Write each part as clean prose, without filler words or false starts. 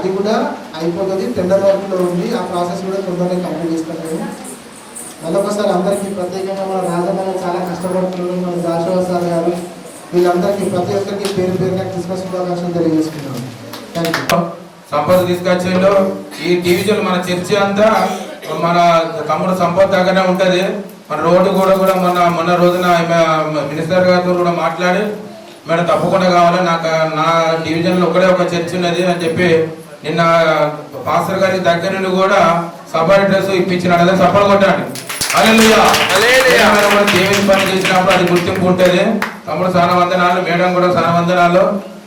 అది కూడా అయిపోతుంది, టెండర్ వర్క్లో ఉంది. ఆ ప్రాసెస్ కూడా తొందరగా కంప్లీట్ చేస్తాను. మళ్ళొకసారి అందరికీ ప్రత్యేకంగా మన రాజధాని చాలా కష్టపడుతున్నారు మన జాషువా సార్ గారు, వీళ్ళందరికీ ప్రతి ఒక్కరికి పేరు పేరుగా క్రిస్మస్ శుభాకాంక్షలు తెలియజేసుకున్నాను. Thank you. సంపద తీసుకొచ్చిండు. ఈ డివిజన్ మన చర్చి అంతా మన తమ్ముడు సంపద దగ్గరనే ఉంటుంది. మన రోడ్డు కూడా మొన్న రోజున మినిస్టర్ గారితో కూడా మాట్లాడి మేడం తప్పకుండా కావాలి, నాకు నా డివిజన్లో ఒకటే ఒక చర్చి ఉన్నది అని చెప్పి నిన్న పాస్టర్ గారి దగ్గర నుండి కూడా సభ డ్రెస్ ఇప్పించినాడు. అదే సఫలం కొట్టాడు. దేవుని పని చేసినప్పుడు అది గుర్తింపు ఉంటుంది. తమ్ముడు చాలా వందనాలు, మేడం కూడా చాలా వందనాలు.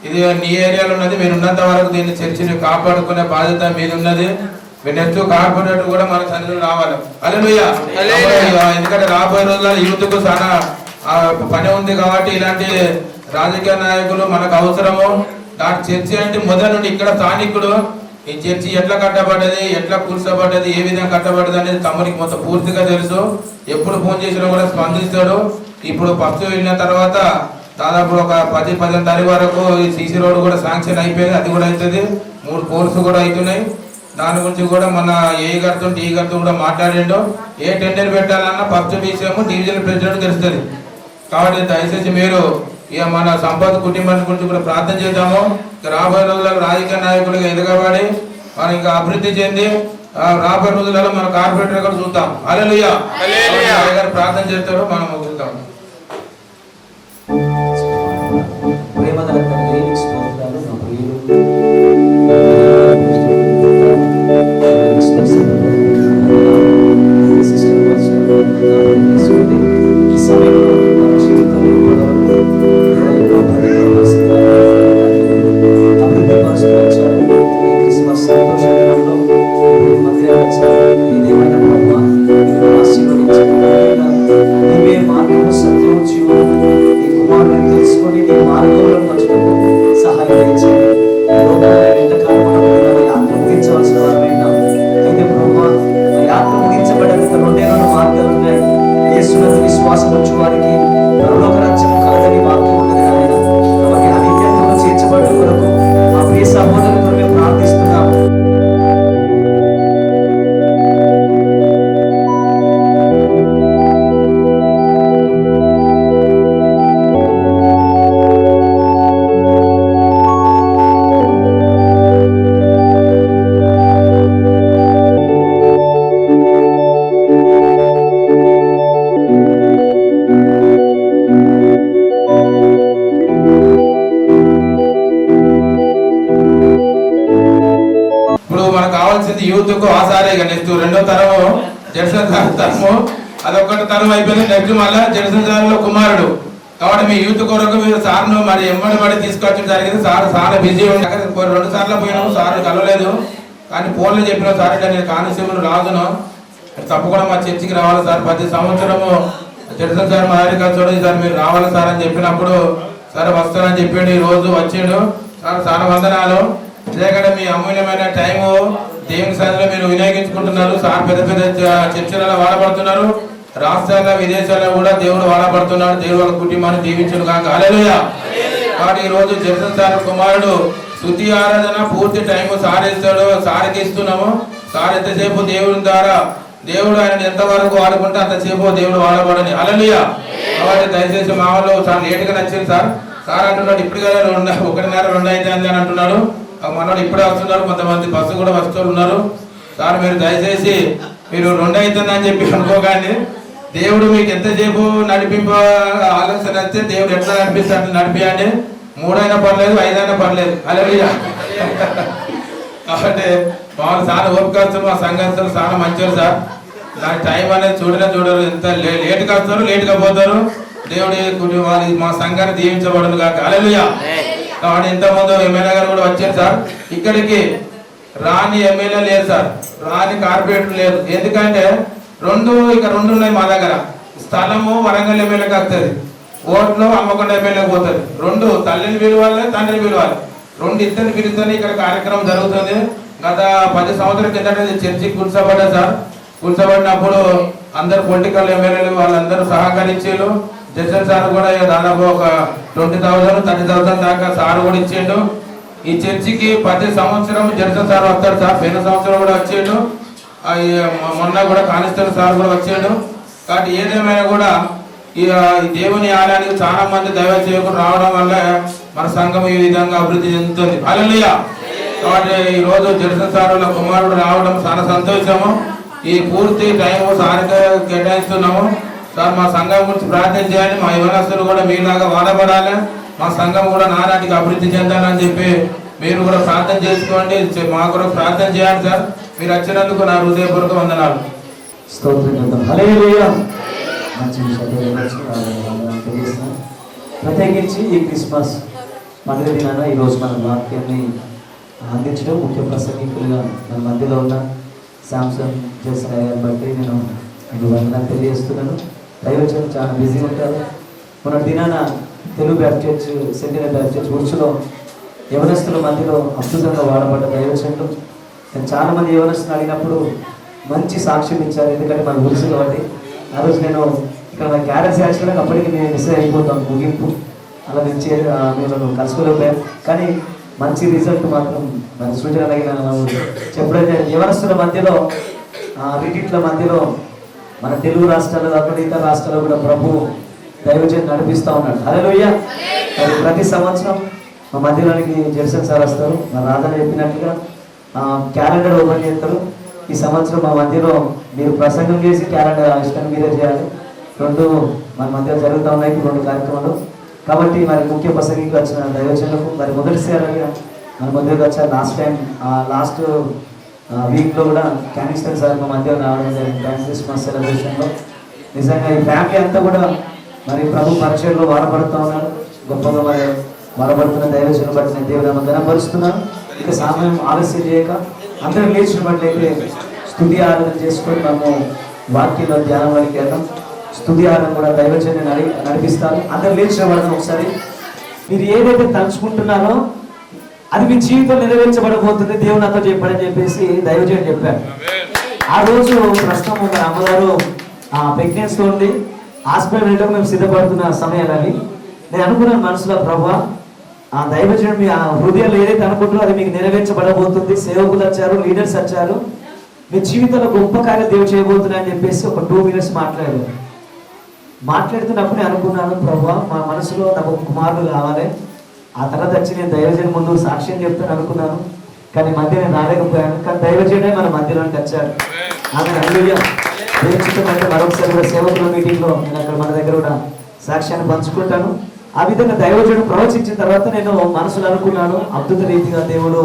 ఇది నీ ఏరియాలో ఉన్నది, మీరు ఉన్నంత వరకు దీన్ని చర్చిని కాపాడుకునే బాధ్యత మీద ఉన్నది. మీరు నెక్స్ట్ కార్పొరేటర్ కూడా మన సన్నిధిలో రావాలి. హల్లెలూయా. ఎందుకంటే రాబోయే రోజుల్లో యూత్కు చాలా పని ఉంది కాబట్టి ఇలాంటి రాజకీయ నాయకులు మనకు అవసరము. దాని చర్చి అంటే మొదటి నుండి ఇక్కడ స్థానికుడు ఈ చర్చి ఎట్లా కట్టబడ్డది, ఎట్లా కూర్చోబడ్డది, ఏ విధంగా కట్టబడ్డది అనేది తమ్ముడికి మొత్తం పూర్తిగా తెలుసు. ఎప్పుడు ఫోన్ చేసినా కూడా స్పందిస్తాడు. ఇప్పుడు ఫస్ట్ వెళ్ళిన తర్వాత దాదాపు ఒక 10-15 తారీఖు వరకు ఈ సీసీ రోడ్ కూడా శాంక్షన్ అయిపోయింది. అది కూడా అవుతుంది. 3 పోల్స్ కూడా అవుతున్నాయి. దాని గురించి కూడా మన ఏ గారితో టీ గారితో కూడా మాట్లాడిండు. ఏ టెండర్ పెట్టాలన్నా ఫస్ట్ విషయం డివిజన్ ప్రెసిడెంట్ తెలుస్తుంది. కాబట్టి దయచేసి మీరు ఇక మన సంపద కుటుంబాన్ని గురించి కూడా ప్రార్థన చేద్దాము. రాబోయే రోజులలో రాజకీయ నాయకులుగా ఎదగబడి మనం ఇంకా అభివృద్ధి చెంది రాబోయే రోజులలో మన కార్పొరేటర్ కూడా చూద్దాం. హల్లెలూయా. ప్రార్థన చేస్తారు, మనం ముగిద్దాం. యూత్ కు ఆసారే. నెక్స్ట్ రెండో తరము జడ్సన్ సార్ తరము, అదొక్కటి తరం అయిపోయింది. నెక్స్ట్ మళ్ళీ జడ్సన్ సార్ లో కుమారుడు. కాబట్టి మీ యూత్ కొరకు మీరు సార్ను మరి ఎమ్మడి తీసుకొచ్చడం జరిగింది. సార్ చాలా బిజీ ఉంది. 2 సార్లు పోయినాము, సార్ కలవలేదు. కానీ ఫోన్లో చెప్పిన సార్ అంటే నేను కానిస్టేబుల్ రాజును, తప్పకుండా మా చర్చికి రావాలి సార్. 10 సంవత్సరము జడ్సన్ సార్ మా దగ్గర చూడండి సార్, మీరు రావాలి సార్ అని చెప్పినప్పుడు సార్ వస్తానని చెప్పాడు. ఈ రోజు వచ్చాడు సార్. చాలా వందనాలు. ఎందుకంటే మీ అమూల్యమైన టైము దేవుని సన్నిధిలో మీరు వినియోగించుకుంటున్నారు. సార్ పెద్ద పెద్ద చర్చలలో వాడబడుతున్నారు. రాష్ట్రాల్లో విదేశాల్లో కూడా దేవుడు వాడబడుతున్నాడు. దేవుడు వాళ్ళ కుటుంబాన్ని దీవించను కాక. హల్లెలూయా. కాబట్టి ఈ రోజు జడ్సన్ సార్ కుమారుడు స్తుతి ఆరాధన పూర్తి టైం సార్ ఇస్తాడు, సార్కి ఇస్తున్నాము. సార్ ఎంతసేపు దేవుని ద్వారా దేవుడు ఆయన ఎంతవరకు వాడుకుంటే అంతసేపు దేవుడు వాడబడని. హల్లెలూయా. కాబట్టి దయచేసి మా వాళ్ళు చాలా లేటుగా నచ్చింది సార్. సార్ అంటున్నాడు ఇప్పుడు కదా 1:30-2 అయితే అని అంటున్నాడు. మనోడు ఇప్పుడే వస్తున్నారు, కొంతమంది బస్సు కూడా వస్తూ ఉన్నారు. సార్ మీరు దయచేసి మీరు 2 అవుతుందని చెప్పి అనుకోకండి. దేవుడు మీకు ఎంతసేపు నడిపింప ఆలోచన వస్తే దేవుడు ఎట్లా నడిపిస్తాడు నడిపియండి. 3 అయినా పర్లేదు, 5 అయినా పర్లేదు. హల్లెలూయా. కాబట్టి మామూలు చాలా ఓపికస్తులు, మా సంఘస్థులు చాలా మంచివారు సార్. దాని టైం అనేది చూడరు. ఎంత లేటుగా వస్తారు, లేటుగా పోతారు. దేవుడి వాళ్ళు మా సంఘాన్ని దీవించబడదు కాక. హల్లెలూయా. కాబట్టి ఇంతకుముందు ఎమ్మెల్యే గారు కూడా వచ్చారు సార్. ఇక్కడికి రాని ఎమ్మెల్యే లేదు సార్, రాని కార్పొరేటర్ లేదు. ఎందుకంటే 2 ఉన్నాయి మా దగ్గర. స్థలము వరంగల్ ఎమ్మెల్యేకి వస్తుంది, ఓట్లు హన్మకొండ ఎమ్మెల్యేకి పోతుంది. 2 తల్లిని పిలవాలి, తండ్రిని పిలవాలి. 2 ఇద్దరిని పిలుస్తూనే ఇక్కడ కార్యక్రమం జరుగుతుంది. గత 10 సంవత్సరాల కిందట చర్చి కూర్చోబడ్డా సార్. కూర్చోబడినప్పుడు అందరు పొలిటికల్ ఎమ్మెల్యేలు వాళ్ళందరూ సహకరించారు. జడ్సన్ సార్ కూడా దాదాపు ఒక 20,000-30,000 దాకా సార్ కూడా ఇచ్చిండు. ఈ చర్చికి ప్రతి సంవత్సరం జనరల్ సార్ వస్తాడు సార్. పోయిన సంవత్సరం కూడా వచ్చాడు, మొన్న కూడా కానిస్టేబుల్ సార్ కూడా వచ్చాడు. కాబట్టి ఏదేమైనా కూడా ఈ దేవుని ఆలయానికి చాలా మంది దైవ సేవకులు రావడం వల్ల మన సంఘం ఈ విధంగా అభివృద్ధి చెందుతుంది. హల్లెలూయా. కాబట్టి ఈ రోజు జనరల్ సార్ వాళ్ళ కుమారుడు రావడం చాలా సంతోషము. ఈ పూర్తి టైం సార్గా కేటాయిస్తున్నాము సార్. మా సంఘం గురించి ప్రార్థన చేయాలి. మా యువనస్తులు కూడా మీలాగా వాడబడాలి, మా సంఘం కూడా నానాటికి అభివృద్ధి చెందాలని చెప్పి మీరు కూడా ప్రార్థన చేసుకోండి. మా కూడా ప్రార్థన చేయాలి సార్. మీరు వచ్చినందుకు నా హృదయపూర్వక వందనాలు. ప్రత్యేకించి ఈ క్రిస్మస్ పండుగ దినాన ఈరోజు మన వాక్యాన్ని అందించడం ముఖ్య ప్రసంగికులుగా మన మధ్యలో ఉన్న శాంసంగ్ చేసిన గారిని బట్టి నేను మీకు వందనాలు తెలియజేస్తున్నాను. దైవజనులు చాలా బిజీగా ఉంటారు. మొన్న దినాన తెలుగు బ్యాప్టిస్ట్ సెంటినల్ బ్యాప్టిస్ట్ ఉర్చులో యవనస్తుల మధ్యలో అద్భుతంగా వాడబడ్డ దైవజనులు. చాలామంది యవనస్తులు అడిగినప్పుడు మంచి సాక్ష్యం ఇచ్చారు. ఎందుకంటే మన ఉరుసు కాబట్టి ఆ రోజు నేను ఇక్కడ నా క్యారెక్స్ యాక్చువల్గా అప్పటికి నేను మిస్ అయిపోతాను ముగింపు. అలా మేము కలుసుకోలేకపోయాను. కానీ మంచి రిజల్ట్ మాత్రం మన సూచన తగిన చెప్పడం యవనస్తుల మధ్యలో రిటిట్ల మధ్యలో మన తెలుగు రాష్ట్రాల్లో కాకుండా ఇతర రాష్ట్రాల్లో కూడా ప్రభు దైవజన్ నడిపిస్తూ ఉన్నాడు. హల్లెలూయా. ప్రతి సంవత్సరం మా మధ్యలోనికి జెర్సన్ సార్ వస్తారు. మా రాధన చెప్పినట్టుగా క్యాలెండర్ ఓపెన్ చేస్తారు. ఈ సంవత్సరం మా మధ్యలో మీరు ప్రసంగం చేసి క్యాలెండర్ ఇష్టం మీరే చేయాలి. రెండు మన మధ్యలో జరుగుతూ ఉన్నాయి 2 కార్యక్రమాలు. కాబట్టి మరి ముఖ్య ప్రసంగికి వచ్చిన దైవజనులకు మరి మొదటిసారిగా మన మధ్యలోకి వచ్చారు. లాస్ట్ వీక్లో కూడా క్యానిస్టర్ సార్ మా మధ్య రావడం జరిగింది క్రిస్మస్ సెలబ్రేషన్లో. నిజంగా ఈ ఫ్యామిలీ అంతా కూడా మరి ప్రభు పరిచయంలో వాడబడుతూ ఉన్నారు. గొప్పగా మరి వాడబడుతున్న దైవజనులు బట్టి నేను దేవుని గణపరుస్తున్నాను. ఇక సమయం ఆలస్యం చేయక అందరం లేచిన బట్టి స్తుతి ఆరాధన చేసుకొని మనము వాక్యంలో ధ్యానంలోకి వెళ్దాం. స్తుతి ఆరాధన కూడా దైవజన్ని నడిపిస్తారు. అందరు లేచిన వాళ్ళని ఒకసారి మీరు ఏదైతే తలుచుకుంటున్నారో అది మీ జీవితం నెరవేర్చబడబోతుంది దేవుడు నాతో చెప్పాడని చెప్పేసి దైవజన్ చెప్పారు. ఆ రోజు ప్రస్తుతం ఒక అమ్మగారు ప్రెగ్నెన్సీ ఉంది, హాస్పిటల్ వెళ్ళడం మేము సిద్ధపడుతున్న సమయాలని నేను అనుకున్నాను మనసులో, ప్రభా ఆ దైవజనుడు మీ హృదయాలు ఏదైతే అనుకుంటారో అది మీకు నెరవేర్చబడబోతుంది. సేవకులు వచ్చారు, లీడర్స్ వచ్చారు, మీ జీవితంలో గొప్ప కార్యం దేవుడు చేయబోతున్నా అని చెప్పేసి ఒక 2 minutes మాట్లాడుతున్నప్పుడు నేను అనుకున్నాను, ప్రభా మా మనసులో నాకు కుమారుడు కావాలి. ఆ తర్వాత వచ్చి నేను దైవజన్ ముందు సాక్ష్యం చెప్తాను అనుకున్నాను. కానీ మధ్య నేను రాలేకపోయాను. కానీ దైవజనుడే మన మధ్యలోకి వచ్చాడు. ఆమె హల్లెలూయా. అంటే మరొకసారి కూడా సేవకుల మీటింగ్లో నేను అక్కడ మన దగ్గర కూడా సాక్ష్యాన్ని పంచుకుంటాను. ఆ విధంగా దైవజనుడు ప్రవచించిన తర్వాత నేను మనసులో అనుకున్నాను, అద్భుత రీతిగా దేవుడు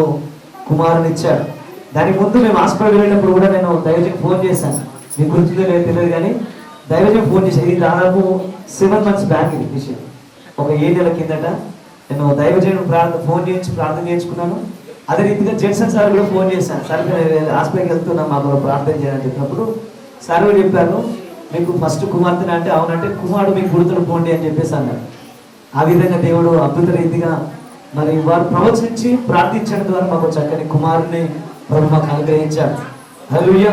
కుమారుని ఇచ్చాడు. దానికి ముందు మేము హాస్పిటల్ వెళ్ళినప్పుడు కూడా నేను దైవజన్ ఫోన్ చేశాను. మీకు గుర్తుందో లేదో తెలియదు కానీ దైవజన్ ఫోన్ చేశాను. ఇది దాదాపు 7 months బ్యాక్ ఇది విషయం. ఒక 7 నెలల కిందట నేను దైవజనుడు ఫోన్ చేయించి ప్రార్థన చేయించుకున్నాను. అదే రీతిగా జెర్సన్ సార్ కూడా ఫోన్ చేశాను. సార్ హాస్పిటల్కి వెళ్తున్నాం, మాకు ప్రార్థన చేయాలని చెప్పినప్పుడు సార్ కూడా చెప్పాను, మీకు ఫస్ట్ కుమార్తెని అంటే అవునంటే కుమారుడు మీకు గుర్తుడు పోండి అని చెప్పేసి అన్నాడు. ఆ విధంగా దేవుడు అద్భుత రీతిగా మరి వారు ప్రవచించి ప్రార్థించడం ద్వారా మాకు చక్కని కుమారుని ప్రభు మాకు అనుగ్రహించాడు. హల్లెలూయా.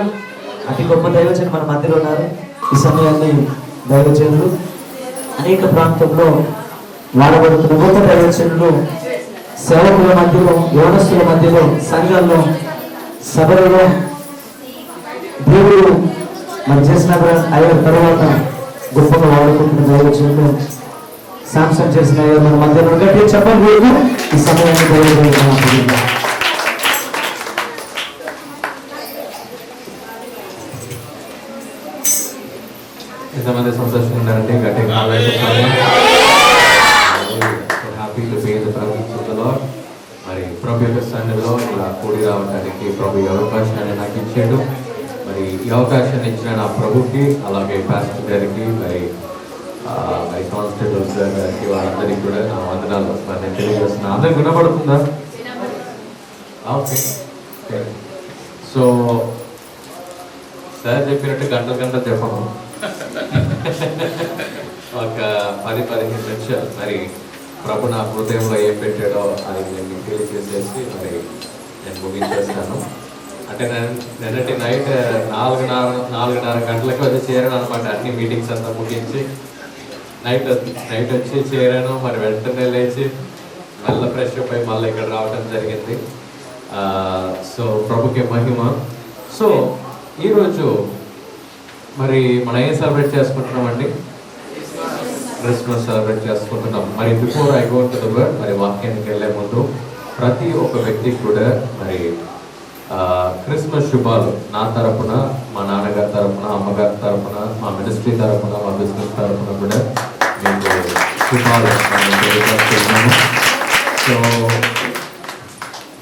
అతి గొప్ప దైవజనులు మన మధ్యలో ఉన్నారు. ఈ సమయాన్ని దైవజనులు అనేక ప్రాంతంలో వాడబడుతున్న గొప్ప దైవజనులు సేవకుల మధ్యలో, యవనస్తుల మధ్యలో, సంఘాల్లో, సభలలో దేవుడు మరి చేసిన అయిన తర్వాత గొప్పగా వాడుకుంటున్న దైవజనులు శాంసంగ్ చేసిన మన మధ్యలో గట్టి చెప్పండి. ఈ సమయాన్ని దైవజనులు ఎంతమంది సంతోషంగా ఉన్నారంటే గట్టిగా happy to be the presence of the lord. మరి ప్రభు యొక్క సన్నిధిలో ఇలా కూడి రావడానికి ప్రభు ఈ అవకాశాన్ని నాకు ఇచ్చాడు. మరి ఈ అవకాశాన్ని ఇచ్చిన నా ప్రభుకి, అలాగే పాస్టర్ గారికి, మరి కానిస్టేబుల్స్ గారికి, వాళ్ళందరికీ కూడా నా వందనాలు నేను తెలియజేస్తున్నాను. అందరికి వినపడుతుందా? ఓకే. సో సార్ చెప్పినట్టు గంటలు చెప్పను, ఒక 10-15 నిమిషాలు మరి ప్రభు నా హృదయంలో ఏం పెట్టాడో అది నేను తెలియజేసేసి మరి నేను ముగించేస్తాను. అంటే నేను నిన్నటి నైట్ 4:30 గంటలకు వచ్చి చేరాను అనమాట. అన్ని మీటింగ్స్ అంతా ముగించి నైట్ వచ్చి చేరాను. మరి వెంటనే లేచి మళ్ళీ ఫ్రెష్ అప్ అయి మళ్ళీ ఇక్కడ రావడం జరిగింది. సో ప్రభుకి మహిమ. సో ఈరోజు మరి మనం ఏం సెలబ్రేట్ చేసుకుంటున్నామండి? క్రిస్మస్ సెలబ్రేట్ చేసుకుంటున్నాం. మరి before I go to the word, మరి వాక్యానికి వెళ్ళే ముందు ప్రతి ఒక్క వ్యక్తికి కూడా మరి క్రిస్మస్ శుభాలు నా తరపున, మా నాన్నగారి తరపున, అమ్మగారి తరపున, మా మినిస్ట్రీ తరపున, మా బిజినెస్ తరపున కూడా మీకు శుభాలు తెలియజేస్తున్నాము. సో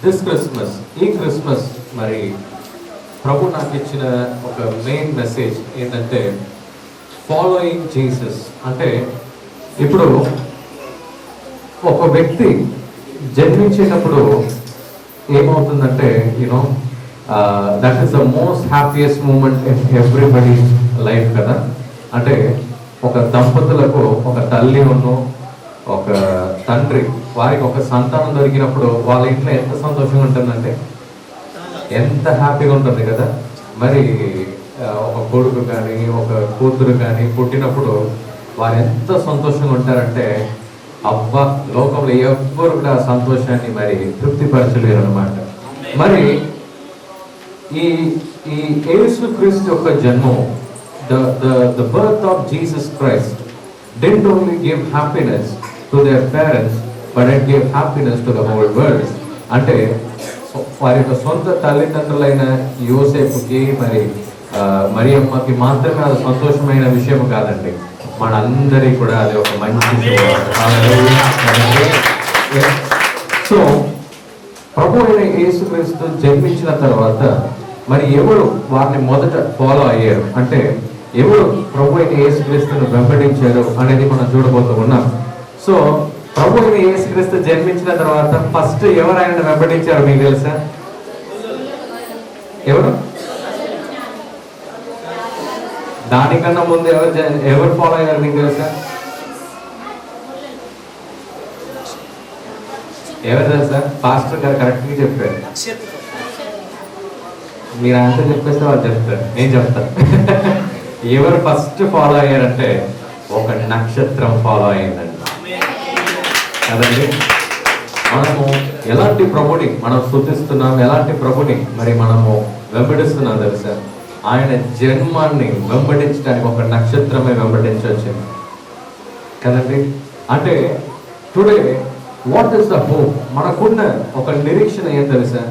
దిస్ క్రిస్మస్, ఈ క్రిస్మస్ మరి ప్రభు నాకు ఇచ్చిన ఒక మెయిన్ మెసేజ్ ఏంటంటే ఫాలోయింగ్ జీసస్. అంటే ఇప్పుడు ఒక వ్యక్తి జన్మించేటప్పుడు ఏమవుతుందంటే you know that is the most happiest moment in everybody life కదా. అంటే ఒక దంపతులకు ఒక తల్లి ఉన్ను ఒక తండ్రి వారికి ఒక సంతానం దొరికినప్పుడు వాళ్ళ ఇంట్లో ఎంత సంతోషంగా ఉంటుందంటే ఎంత హ్యాపీగా ఉంటుంది కదా. మరి ఒక కొడుకు కానీ ఒక కూతురు కానీ పుట్టినప్పుడు వారు ఎంత సంతోషంగా ఉంటారంటే అబ్బా లోకంలో ఎవ్వరు కూడా సంతోషాన్ని మరి తృప్తిపరచలేరు అనమాట. మరి ఈ యేసుక్రీస్తు యొక్క జన్మం, the birth of Jesus Christ didn't only give happiness to their parents but it gave happiness to the whole world. అంటే వారి యొక్క సొంత తల్లిదండ్రులైన యోసేపుకి మరి మరియమ్మకి మాత్రమే అది సంతోషమైన విషయం కాదండి, మనందరికీ కూడా అది ఒక మంచి. సో ప్రభు అయిన యేసుక్రీస్తు జన్మించిన తర్వాత మరి ఎవరు వారిని మొదట ఫాలో అయ్యారు అంటే ఎవరు ప్రభు అయిన యేసుక్రీస్తును వెంబడించారు అనేది మనం చూడబోతూ ఉన్నాం. సో ప్రభు అయిన యేసుక్రీస్తు జన్మించిన తర్వాత ఫస్ట్ ఎవరు ఆయన వెంబడించారు మీకు తెలుసా? ఎవరు? దానికన్నా ముందు ఎవరు ఫాలో అయ్యారు మీకు తెలుసా? ఎవరు తెలుసా? పాస్టర్ గారు కరెక్ట్గా చెప్పారు. మీరు అంతా చెప్పేస్తే వాళ్ళు చెప్తారు, నేను చెప్తాను. ఎవరు ఫస్ట్ ఫాలో అయ్యారంటే ఒక నక్షత్రం ఫాలో అయ్యిందండి కదండి. మనము ఎలాంటి ప్రభుని మనం స్తుతిస్తున్నాం, ఎలాంటి ప్రభుని మరి మనము వెంబడిస్తున్నాం తెలుసా? ఆయన జన్మాన్ని వెంబడించడానికి ఒక నక్షత్రమే వెంబడించొచ్చింది కదండి. అంటే today what is the hope? మనకున్న ఒక నిరీక్షణ ఏం తెలుసా?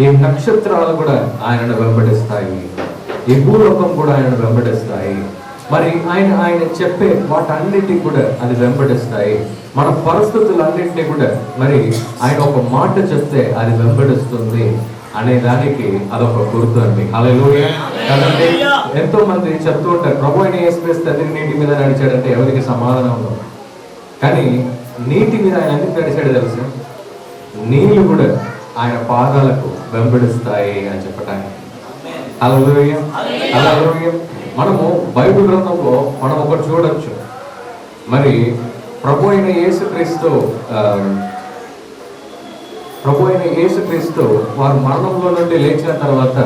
ఈ నక్షత్రాలు కూడా ఆయనను వెంబడిస్తాయి, ఈ భూలోకం కూడా ఆయనను వెంబడిస్తాయి. మరి ఆయన చెప్పే వాటన్నిటినీ కూడా అది వెంబడిస్తాయి. మన పరిస్థితులన్నింటినీ కూడా మరి ఆయన ఒక మాట చెప్తే అది వెంబడిస్తుంది అనే దానికి అదొక గుర్తు అండి. హల్లెలూయా. కదండి ఎంతో మంది చెప్తూ ఉంటారు ప్రభు అయిన యేసుక్రీస్తు తండ్రి నీటి మీద నడిచాడంటే ఎవరికి సమాధానం ఉండదు. కానీ నీటి మీద ఆయన ఎందుకు నడిచాడు తెలుసు? నీళ్లు కూడా ఆయన పాదాలకు వెంబడిస్తాయి అని చెప్పటానికి. హల్లెలూయా. హల్లెలూయా. మనము బైబిల్ గ్రంథంలో మనం ఒకటి చూడొచ్చు. మరి ప్రభు అయిన యేసుక్రీస్తు వారు మరణంలో నుండి లేచిన తర్వాత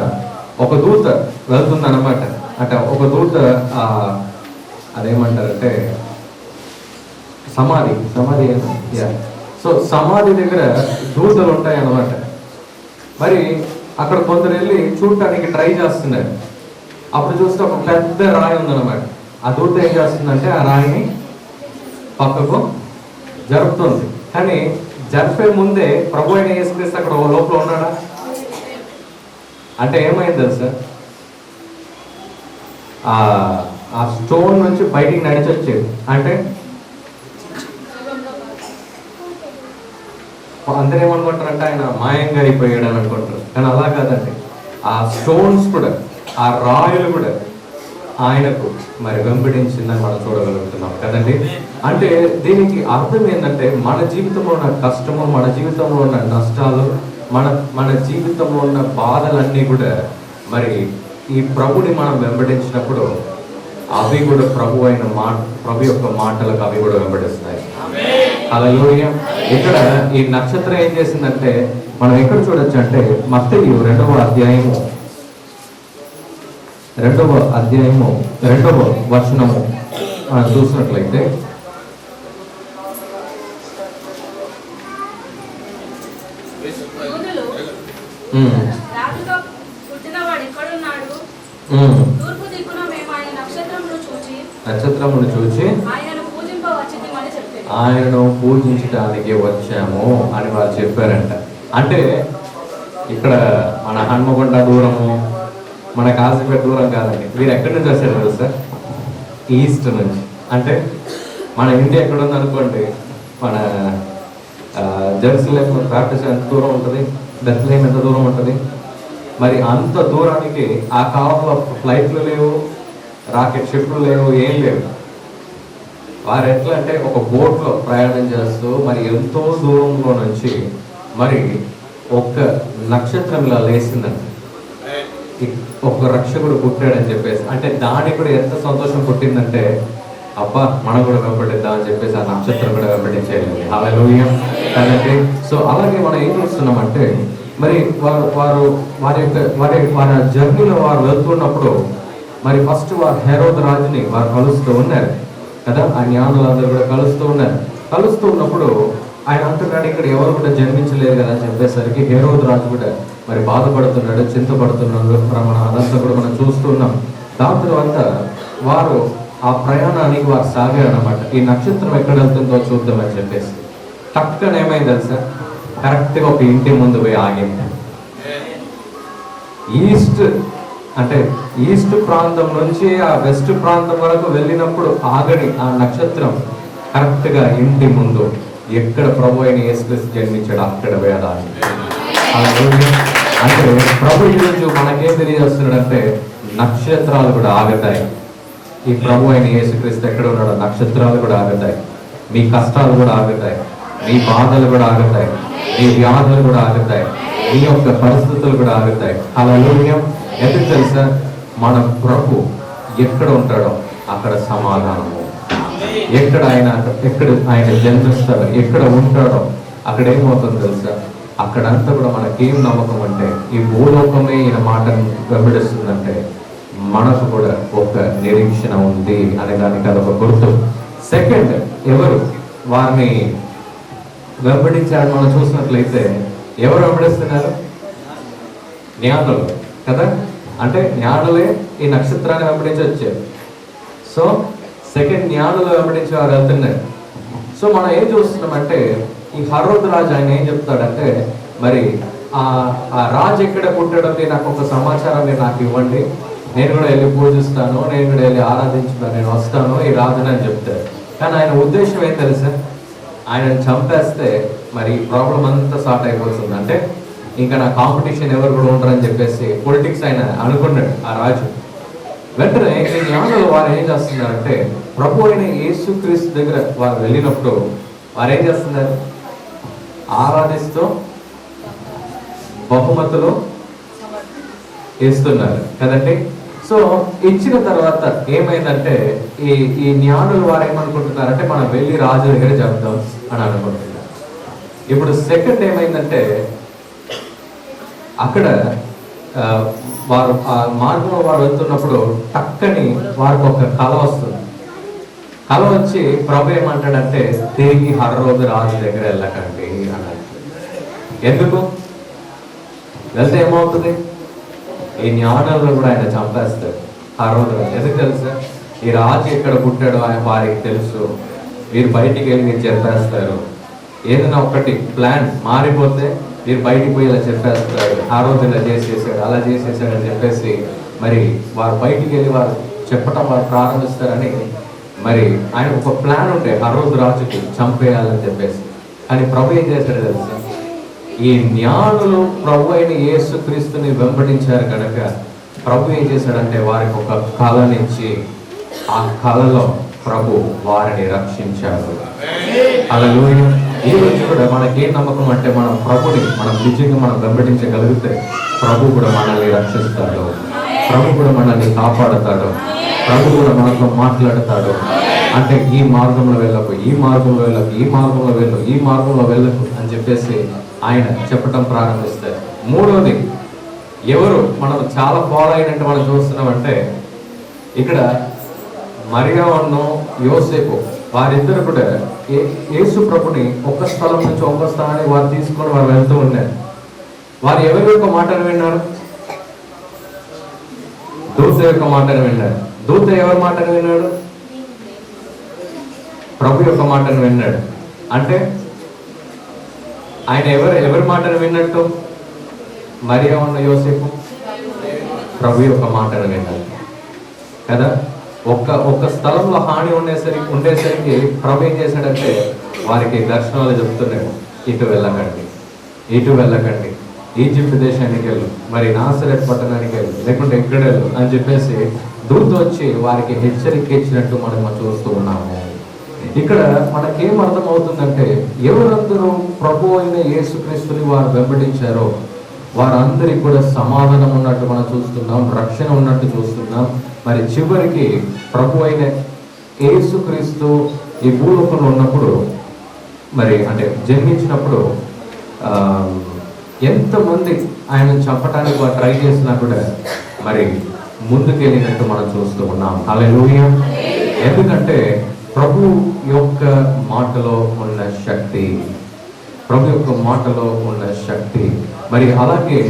ఒక దూత వెళ్తుందన్నమాట. అంటే ఒక దూత అదేమంటారంటే సమాధి సో సమాధి దగ్గర దూతలు ఉంటాయి అన్నమాట. మరి అక్కడ కొందరు వెళ్ళి చూడటానికి ట్రై చేస్తున్నారు. అప్పుడు చూస్తే ఒక పెద్ద రాయి ఉందన్నమాట. ఆ దూత ఏం చేస్తుందంటే ఆ రాయిని పక్కకు జరుపుతుంది. కానీ జరిపే ముందే ప్రభు అయిన యేసుక్రీస్తు అక్కడ లోపల ఉన్నాడా? అంటే ఏమైంది తెలుసా? ఆ స్టోన్ నుంచి బయటికి నడిచొచ్చేది. అంటే అందరూ ఏమనుకుంటారంటే ఆయన మాయంగా అయిపోయాడు అని అనుకుంటారు. కానీ అలా కాదండి. ఆ స్టోన్స్ కూడా, ఆ రాయులు కూడా ఆయనకు మరి వెంబడించిందని మనం చూడగలుగుతున్నాం కదండి. అంటే దీనికి అర్థం ఏంటంటే మన జీవితంలో ఉన్న కష్టము, మన జీవితంలో ఉన్న నష్టాలు, మన జీవితంలో ఉన్న బాధలన్నీ కూడా మరి ఈ ప్రభుని మనం వెంబడించినప్పుడు అవి కూడా ప్రభు యొక్క మాటలకు అవి కూడా వెంబడిస్తాయి. హల్లెలూయా. ఇక్కడ ఈ నక్షత్రం ఏం చేసిందంటే మనం ఎక్కడ చూడొచ్చు అంటే మత్తయి 2వ అధ్యాయము 2వ వచనము చూసినట్లయితే రాజుగా పుట్టినవాడు ఎక్కడున్నాడు? తూర్పు దిక్కున మేము ఆయన నక్షత్రమును చూచి ఆయనను పూజింపవచ్చితిమని చెప్పారు. ఆయనను పూజించడానికి వచ్చాము అని వారు చెప్పారంట. అంటే ఇక్కడ మన హన్మకొండ దూరము, మన కాశీపేట దూరం కాదండి. వీరు ఎక్కడి నుంచి వచ్చారు కదా సార్? ఈస్ట్ నుంచి. అంటే మన ఇండియా ఎక్కడ ఉంది అనుకోండి, మన జెరూసలేం ప్రాక్టీస్ ఎంత దూరం ఉంటుంది, బెత్లెహేమ్ ఎంత దూరం ఉంటుంది. మరి అంత దూరానికి ఆ కాలంలో ఫ్లైట్లు లేవు, రాకెట్ షిప్లు లేవు, ఏం లేవు. వారు ఎట్లా అంటే ఒక బోట్లో ప్రయాణం చేస్తూ మరి ఎంతో దూరంలో నుంచి మరి ఒక్క నక్షత్రం ఇలా లేచిందండి. ఒక రక్షకుడు పుట్టాడని చెప్పేసి, అంటే దానికి కూడా ఎంత సంతోషం పుట్టిందంటే, అబ్బా మనం కూడా వెంబడిద్దాం అని చెప్పేసి ఆ నక్షత్రం కూడా వెంబడించేయాలి. హల్లెలూయా. కాబట్టి సో అలాగే మనం ఏం చేస్తున్నామంటే, మరి వారి జర్నీలో వారు వెళ్తున్నప్పుడు మరి ఫస్ట్ వారు హెరోదు రాజుని వారు కలుస్తూ ఉన్నారు కదా. ఆ జ్ఞానులందరూ కూడా కలుస్తూ ఉన్నారు. కలుస్తూ ఉన్నప్పుడు ఆయన అంటున్నాడు, ఇక్కడ ఎవరు కూడా జన్మించలేరు కదా అని చెప్పేసరికి హెరోదు రాజు కూడా మరి బాధపడుతున్నాడు, చింతపడుతున్నాడు. మనం అదంతా కూడా మనం చూస్తున్నాం. దాని తర్వాత వారు ఆ ప్రయాణానికి వారు సాగారు అన్నమాట. ఈ నక్షత్రం ఎక్కడ వెళ్తుందో చూద్దామని చెప్పేసి టక్కన ఏమైంది తెలుసా? కరెక్ట్గా ఒక ఇంటి ముందు పోయి ఆగింది. ఈస్ట్ ప్రాంతం నుంచి ఆ వెస్ట్ ప్రాంతం వరకు వెళ్ళినప్పుడు ఆగని ఆ నక్షత్రం కరెక్ట్గా ఇంటి ముందు ఎక్కడ ప్రభు అయిన యేసుక్రీస్తు జన్మించాడు అక్కడ వేదాన్ని. అంటే ప్రభు ఈరోజు మనకేం తెలియజేస్తున్నాడంటే, నక్షత్రాలు కూడా ఆగుతాయి. ఈ ప్రభు అయిన యేసుక్రీస్తు ఎక్కడ ఉన్నాడో నక్షత్రాలు కూడా ఆగుతాయి. మీ కష్టాలు కూడా ఆగుతాయి, మీ బాధలు కూడా ఆగుతాయి, మీ వ్యాధులు కూడా ఆగుతాయి, మీ యొక్క పరిస్థితులు కూడా ఆగుతాయి. హల్లెలూయా. ఎందుకు తెలుసా? మన ప్రభు ఎక్కడ ఉంటాడో అక్కడ సమాధానము. ఎక్కడ ఆయన జన్మిస్తాడో, ఎక్కడ ఉంటాడో అక్కడ ఏమవుతుందో తెలుసా? అక్కడంతా కూడా మనకేం నమ్మకం అంటే, ఈ భూలోకమే ఈయన మాటను వెంబడిస్తుందంటే మనకు కూడా ఒక నిరీక్షణ ఉంది అనే దానికి అదొక గుర్తు. సెకండ్, ఎవరు వారిని వెంబడించారు మనం చూసినట్లయితే, ఎవరు వెంబడిస్తున్నారు? జ్ఞానులు కదా. అంటే జ్ఞానులే ఈ నక్షత్రాన్ని వెంబడించి వచ్చారు. సో సెకండ్, జ్ఞానులు వెంబడించి వారు వెళ్తున్నారు. సో మనం ఏం చూస్తున్నామంటే, ఈ హరోదు రాజు ఆయన ఏం చెప్తాడంటే, మరి ఆ రాజు ఎక్కడ పుట్టాడో నాకు ఒక సమాచారం మీరు నాకు ఇవ్వండి, నేను కూడా వెళ్ళి పూజిస్తాను, నేను కూడా వెళ్ళి ఆరాధించుతాను, నేను వస్తాను ఈ రాజుని అని చెప్తాడు. కానీ ఆయన ఉద్దేశం ఏం తెలుసా? ఆయనను చంపేస్తే మరి ప్రాబ్లం అంతా సార్ట్ అయిపోతుంది. అంటే ఇంకా నా కాంపిటీషన్ ఎవరు కూడా ఉంటారని చెప్పేసి పొలిటిక్స్ ఆయన అనుకున్నాడు ఆ రాజు. వెంటనే ఈ జ్ఞానులు వారు ఏం చేస్తున్నారంటే, ప్రభు అయిన యేసుక్రీస్తు దగ్గర వారు వెళ్ళినప్పుడు వారు ఏం చేస్తున్నారు? ఆరాధిస్తూ బహుమతులు ఇస్తున్నారు కదండి. సో ఇచ్చిన తర్వాత ఏమైందంటే, ఈ జ్ఞానులు వారు ఏమనుకుంటున్నారంటే, మనం వెళ్ళి రాజు దగ్గర చెప్తాం అని అనుకుంటున్నారు. ఇప్పుడు సెకండ్ ఏమైందంటే, అక్కడ వారు ఆ మార్గంలో వారు వెళ్తున్నప్పుడు టక్కని వారికి ఒక కళ వస్తుంది. కళ వచ్చి ప్రభు ఏమంటాడంటే, తిరిగి హరోదు రాజు దగ్గర వెళ్ళకండి అన్నాడు. ఎందుకు? వెళ్తే ఏమవుతుంది? ఈ జ్ఞానాలను కూడా ఆయన చంపేస్తాడు హరోదు రాజు. ఎందుకు తెలుసా? ఈ రాజు ఎక్కడ పుట్టాడో ఆయన వారికి తెలుసు. వీరు బయటికి వెళ్ళి మీరు చెప్పేస్తారు. ఏదైనా ఒకటి ప్లాన్ మారిపోతే మీరు బయటికి పోయి ఇలా చెప్పేస్తారు, ఆ రోజు ఇలా చేసేసాడు, అలా చేసేసాడు అని చెప్పేసి మరి వారు బయటికి వెళ్ళి వారు చెప్పటం వారు ప్రారంభిస్తారని మరి ఆయన ఒక ప్లాన్ ఉండే ఆ రోజు రాజుకి చంపేయాలని చెప్పేసి. కానీ ప్రభు ఏం చేశాడు తెలుసా? ఈ జ్ఞానులు ప్రభు అయిన యేసుక్రీస్తుని వెంబడించారు కనుక ప్రభు ఏం చేశాడంటే, వారికి ఒక కళనిచ్చి ఆ కళలో ప్రభు వారిని రక్షించారు. హల్లెలూయా. ఈ రోజు కూడా మనకేం నమ్మకం అంటే, మనం ప్రభుని మనం నిజంగా మనం వెంబడించగలిగితే ప్రభు కూడా మనల్ని రక్షిస్తాడు, ప్రభు కూడా మనల్ని కాపాడుతాడు, ప్రభు కూడా మనతో మాట్లాడతాడు. అంటే ఈ మార్గంలో వెళ్ళకు, ఈ మార్గంలో వెళ్ళకు, ఈ మార్గంలో వెళ్ళు, ఈ మార్గంలో వెళ్ళకు అని చెప్పేసి ఆయన చెప్పటం ప్రారంభిస్తారు. మూడోది, ఎవరు మనం చాలా ఫాలో అయినట్టు మనం చూస్తున్నామంటే, ఇక్కడ మరియను యోసేపు వారిద్దరు కూడా యేసు ప్రభుని ఒక స్థలం నుంచి ఒక స్థలానికి వారు తీసుకొని వారు వెళ్తూ ఉన్నారు. వారు ఎవరి యొక్క మాటను విన్నారు? దూత యొక్క మాటను విన్నారు. దూత ఎవరి మాటను విన్నాడు? ప్రభు యొక్క మాటను విన్నాడు. అంటే ఆయన ఎవరి మాటను విన్నట్టు? మరియా ఉన్న యోసేపు ప్రభు యొక్క మాటను విన్నాడు కదా. ఒక్క స్థలంలో హాని ఉండేసరికి ప్రభు ఏం చేశాడంటే వారికి దర్శనాలు చెప్తున్నాడు, ఇటు వెళ్ళకండి, ఈజిప్ట్ దేశానికి వెళ్ళు, మరి నాసరెత్ పట్టణానికి వెళ్ళు, లేకుంటే ఎక్కడ వెళ్ళు అని చెప్పేసి దూత వచ్చి వారికి హెచ్చరిక ఇచ్చినట్టు మనం చూస్తూ ఉన్నాము. ఇక్కడ మనకేం అర్థం అవుతుందంటే ఎవరందరూ ప్రభు అయిన యేసుక్రీస్తుని వారు వెంబడించారో వారందరికీ కూడా సమాధానం ఉన్నట్టు మనం చూస్తున్నాం, రక్షణ ఉన్నట్టు చూస్తున్నాం. మరి చివరికి ప్రభు అయిన యేసుక్రీస్తు ఈ భూలోకంలో ఉన్నప్పుడు మరి అంటే జన్మించినప్పుడు ఎంతమంది ఆయన చంపడానికి వారు ట్రై చేసినా కూడా మరి ముందుకెళ్ళినట్టు మనం చూస్తూ ఉన్నాం. హల్లెలూయా. ఎందుకంటే ప్రభు యొక్క మాటలో ఉన్న శక్తి, మరి అలాగే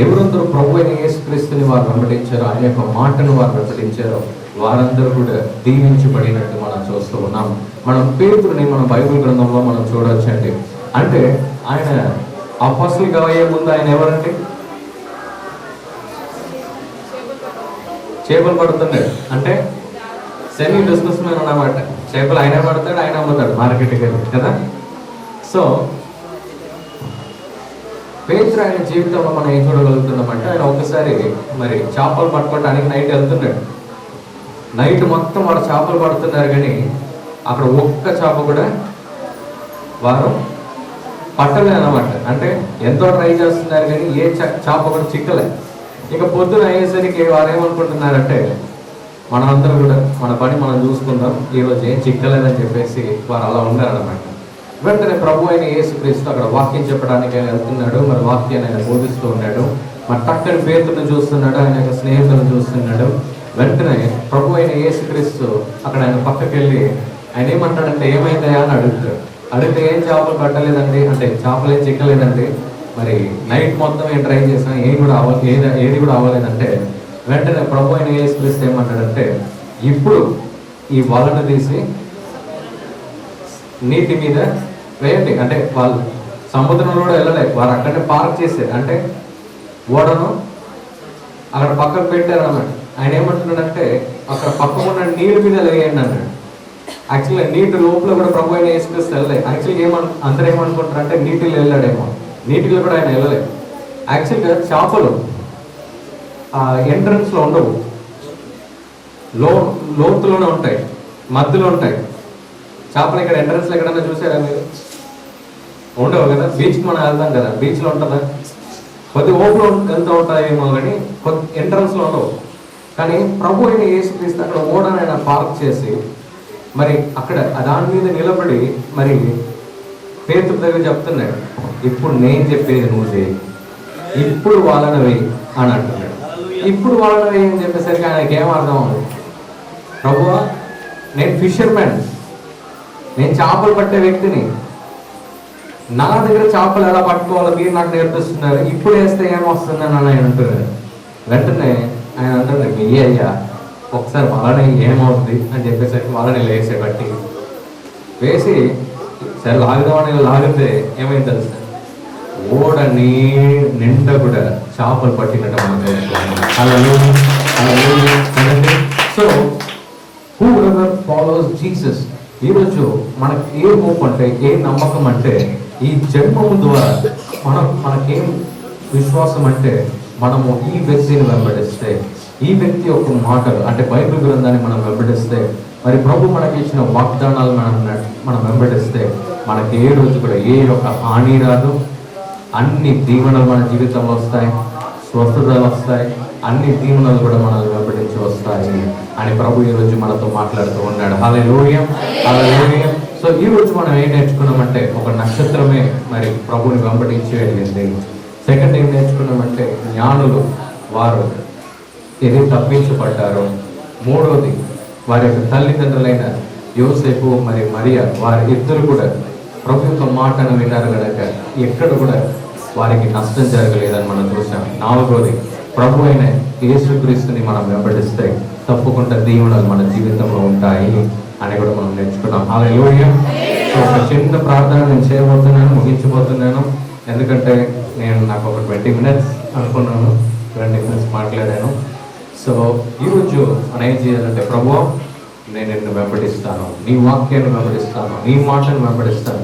ఎవరందరూ ప్రభు అయిన యేసుక్రీస్తుని వారు వెంబడించారో, ఆయన యొక్క మాటను వారు వెంబడించారో వారందరూ కూడా దీవించబడినట్టు మనం చూస్తూ ఉన్నాం. మనం పేతురుని మన బైబిల్ గ్రంథంలో మనం చూడొచ్చండి. అంటే ఆయన అపోస్తలుగా అయ్యే ముందు ఆయన ఎవరండి? చేపలు పడుతున్నాడు. అంటే సెమీ బిజినెస్ మ్యాన్ అన్నమాట. చేపలు ఆయన పడతాడు, ఆయన అమ్ముతాడు మార్కెట్కి వెళ్ళి కదా. సో పేతురు ఆయన జీవితంలో మనం ఏం చూడగలుగుతున్నామంటే ఆయన ఒకసారి మరి చేపలు పట్టుకోవడానికి నైట్ వెళ్తున్నాడు. నైట్ మొత్తం వాడు చేపలు పడుతున్నారు కానీ అక్కడ ఒక్క చేప కూడా వారు పట్టలేదు అన్నమాట. అంటే ఎంతో ట్రై చేస్తున్నారు కానీ ఏ చేప కూడా చిక్కలే. ఇక పొద్దున అయ్యేసరికి వారు ఏమనుకుంటున్నారంటే మనందరూ కూడా మన పని మనం చూసుకుందాం, ఈరోజు ఏం చిక్కలేదని చెప్పేసి వారు అలా ఉన్నారన్నమాట. వెంటనే ప్రభు అయిన యేసుక్రీస్తు అక్కడ వాక్యం చెప్పడానికి ఆయన వెళ్తున్నాడు. మరి వాక్యాన్ని ఆయన బోధిస్తూ ఉన్నాడు. మరి టక్కని పేతురుని చూస్తున్నాడు, ఆయన యొక్క స్నేహితులను చూస్తున్నాడు. వెంటనే ప్రభు అయిన యేసుక్రీస్తు అక్కడ ఆయన పక్కకి వెళ్ళి ఆయన ఏమంటాడంటే ఏమైందయా అని అడుగుతాడు. అడిగితే ఏం చేపలు పట్టలేదండి అంటే చేపలు ఏం చిక్కలేదండి, మరి నైట్ మొత్తం ఏం ట్రై చేసినా ఏది కూడా అవ్వలేదంటే వెంటనే ప్రభు అయిన యేసుక్రీస్తు ఏమంటాడంటే ఇప్పుడు ఈ వలను తీసి నీటి మీద వేయండి. అంటే వాళ్ళు సముద్రంలో కూడా వెళ్ళలేదు, వారు అక్కడనే పార్క్ చేశారు. అంటే ఓడను అక్కడ పక్కకు పెట్టారు అన్నమాట. ఆయన ఏమంటున్నాడంటే అక్కడ పక్కన ఉన్న నీళ్ళ మీద వేయండి అన్నాడు. యాక్చువల్గా నీటి లోపల కూడా ప్రభు అయిన యేసుక్రీస్తు వెళ్ళలేదు. యాక్చువల్గా అందరూ ఏమనుకుంటారంటే నీటిలో వెళ్ళాడేమో, నీటిలో కూడా ఆయన వెళ్ళలేదు. యాక్చువల్గా చేపలు ఎంట్రన్స్లో ఉండవు, లోతులోనే ఉంటాయి, మధ్యలో ఉంటాయి చేపలు. ఇక్కడ ఎంట్రన్స్లో ఎక్కడన్నా చూసారా మీరు? ఉండవు కదా. బీచ్కి మనం వెళ్తాం కదా, బీచ్లో ఉంటుందా? కొద్ది ఓపులో వెళ్తూ ఉంటాయేమో కానీ ఎంట్రన్స్లో ఉండవు. కానీ ప్రభు అయిన యేసుక్రీస్తు అక్కడ ఓడను ఆయన పార్క్ చేసి మరి అక్కడ దాని మీద నిలబడి మరి పేతురు దగ్గర చెప్తున్నాడు, ఇప్పుడు నేను చెప్పేది నువ్వు చేయి, ఇప్పుడు వాళ్ళని వేయి అని అంటున్నాడు. ఇప్పుడు వాళ్ళని వేయి అని చెప్పేసరికి ఆయనకి ఏమర్థం అవుతుంది? ప్రభువా, నేను ఫిషర్మెన్, నేను చేపలు పట్టే వ్యక్తిని, నా దగ్గర చేపలు ఎలా పట్టుకోవాలో మీరు నాకు నేర్పిస్తున్నారు, ఇప్పుడు వేస్తే ఏమొస్తుందని అని ఆయన అంటున్నాడు. వెంటనే ఆయన అంటున్నాడు, మీ అయ్యా ఒకసారి వాళ్ళని ఏమవుతుంది అని చెప్పేసరికి వాళ్ళని లేసే బట్టి వేసి సరే లాగుదామని లాగితే ఏమైంది తెలుసు? ఓడ నిండా కూడా చేపలు పట్టినట్టు మనం తెలుసుకున్నాం. So who ever follows Jesus, ఈరోజు మనకి ఏ హోప్ అంటే, ఏ నమ్మకం అంటే, ఈ జన్మము ద్వారా మనకేం విశ్వాసం అంటే మనము ఈ వ్యక్తిని వెంబడిస్తే, ఈ వ్యక్తి యొక్క మాటలు అంటే బైబిల్ గ్రంథాన్ని మనం వెంబడిస్తే, మరి ప్రభు మనకి ఇచ్చిన వాగ్దానాలు మనం వెంబడిస్తే మనకి ఏ రోజు కూడా ఏ యొక్క హాని రాదు. అన్ని దీవెనలు మన జీవితంలో వస్తాయి, స్వస్థతలు వస్తాయి, అన్ని దీవెనలు కూడా మనల్ని వెంబడించి వస్తాయి అని ప్రభు ఈరోజు మనతో మాట్లాడుతూ ఉన్నాడు. హల్లెలూయా, హల్లెలూయా. సో ఈ రోజు మనం ఏం నేర్చుకున్నామంటే ఒక నక్షత్రమే మరి ప్రభుని వెంబడించి వెళ్ళింది. సెకండ్ ఏం నేర్చుకున్నామంటే జ్ఞానులు వారు ఇది తప్పించబడ్డారు. మూడవది వారి యొక్క తల్లిదండ్రులైన యోసేపు మరి మరియా వారి ఇద్దరు కూడా ప్రభు యొక్క మాటను విన్నారు కనుక ఎక్కడ కూడా వారికి నష్టం జరగలేదని మనం చూసాం. 4వది, ప్రభు అయిన యేసుక్రీస్తుని మనం వెంబడిస్తే తప్పకుండా దీవెనలు మన జీవితంలో ఉంటాయి అని కూడా మనం నేర్చుకున్నాం. హల్లెలూయా. సో ఒక చిన్న ప్రార్థన నేను చేయబోతున్నాను, ముగించబోతున్నాను. ఎందుకంటే నాకు ఒక 20 minutes అనుకున్నాను, 20 minutes మాట్లాడాను. సో ఈరోజు మనం ఏం చేయాలంటే, ప్రభువా నేను నిన్ను వెంబడిస్తాను, నీ వాక్యాన్ని వెంబడిస్తాను, నీ మాటను వెంబడిస్తాను,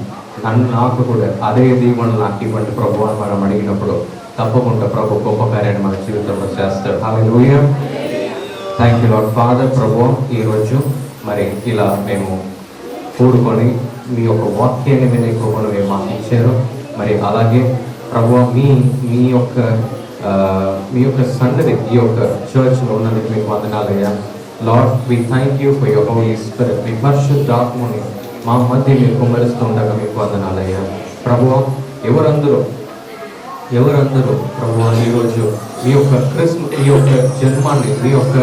నాకు కూడా అదే దీవెనలు నాకు ఇవ్వండి ప్రభు అని మనం అడిగినప్పుడు తప్పకుండా ప్రభు గొప్ప కార్యాన్ని మన జీవితంలో చేస్తాడు. Hallelujah. Thank you Lord Father. ప్రభు ఈరోజు మరి ఇలా మేము కూడుకొని మీ యొక్క వాక్యాన్ని వినే కృపను మీరు మాకు ఇచ్చారు. మరి అలాగే ప్రభు మీ యొక్క సన్నిధి ఈ యొక్క చర్చ్లో ఉన్నందుకు మీకు వందనాలయ్యా. Lord we thank you for your Holy Spirit. మీ పరిశుద్ధాత్మని మా మధ్య మీరు కుమ్మరిస్తూ ఉండగా మీకు వందనాలయ్యా. ప్రభు ఎవరందరూ ప్రభు ఈరోజు మీ యొక్క జన్మాన్ని, మీ యొక్క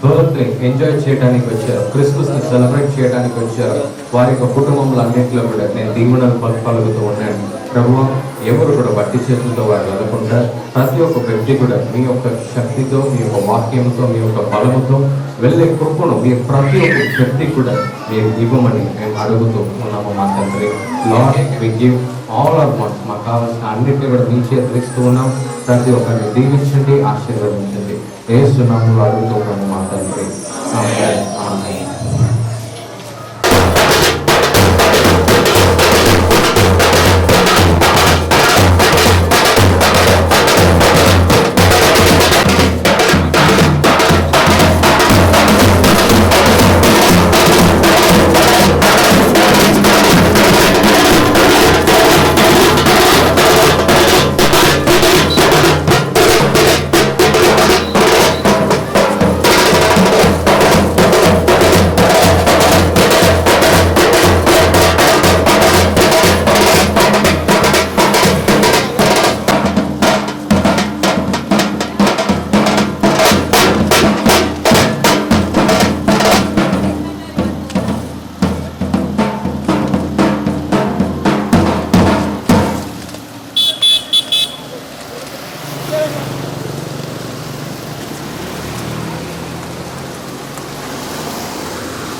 బర్త్ని ఎంజాయ్ చేయడానికి వచ్చారు, క్రిస్మస్ని సెలబ్రేట్ చేయడానికి వచ్చారు, వారి యొక్క కుటుంబంలో అన్నింటిలో కూడా నేను దీవెనలు పలుకుతూ ఉన్నాను. ప్రభు ఎవరు కూడా బట్టి చేతులతో వారు వెళ్ళకుండా ప్రతి ఒక్క వ్యక్తి కూడా మీ యొక్క శక్తితో, మీ యొక్క వాక్యంతో, మీ యొక్క బలముతో వెళ్ళే కృపను మీ ప్రతి ఒక్క వ్యక్తి కూడా మీరు ఇవ్వమని మేము అడుగుతూ ఉన్నాము మా తండ్రి. Lord we give all our wants, మాకు కావాల్సిన అన్నింటినీ కూడా మీ చేతులు ఇస్తూ ఉన్నాం. ప్రతి ఒక్కరిని దీవించండి, ఆశీర్వదించండి. యేసు నామములో అడుగుతూ ఉన్నాము మా తండ్రి. ఆమేన్.